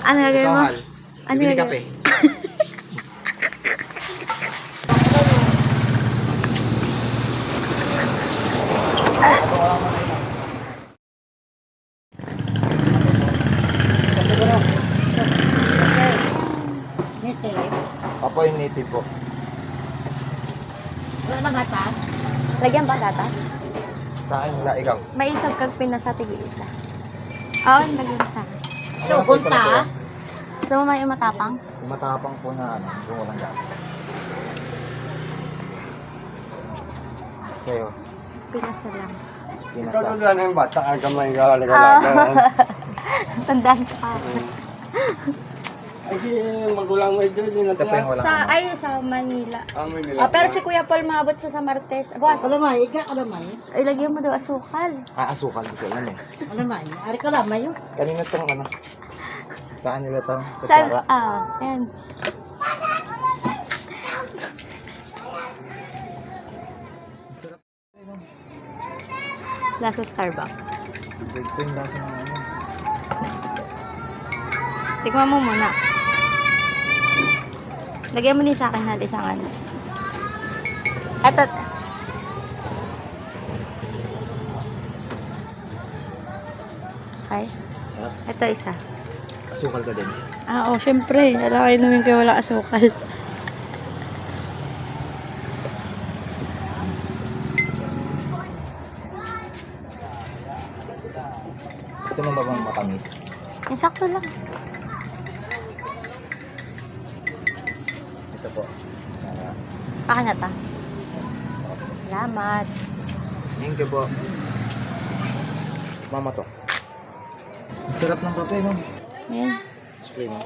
Ano gagawin mo? Ikaw, Hal. Ano Bibili gagawin? kape. Apo yung native po. Wala na gata? Lagyan ba gatas? Sa akin wala, ikaw. May isang kag pinasa tig-isa. Oo, lagyan mo sa akin. So, punta. Gusto mo may matapang? Yung matapang po na ano, kung walang gamit. Sa'yo, Pinasa lang. pinasa. Ano yung bata? Ang kamay ka, alaga-alaga. Tandaan ka. Ay, si magulang mo ito, hindi Ito po yung walang ano. Ay, sa Manila. Amoy nila. Pero si Kuya Paul maabot siya sa Martes. Boss, Kalamay, ika kalamay. ay lagyan mo daw asukal. Asukal ko alam eh. Kalamay. Ari kalamay yun. Kanina tong ano. Saan nila tong Sa, kutsara. yan. Lasa Starbucks. Ito yung lasa ng ano. Tikman mo muna. Lagyan mo din sa akin natin isang ano. Eto. Okay. Sarap. Ito isa. Asukal ka din. Oo, syempre. Alam kayo namin kayo wala asukal. Gusto mo ba bang matamis? Yung sakto lang. Ito po. Baka na ta. Salamat. Thank you po. Mama to. Sarap ng kape, no? Yan. Spray mo.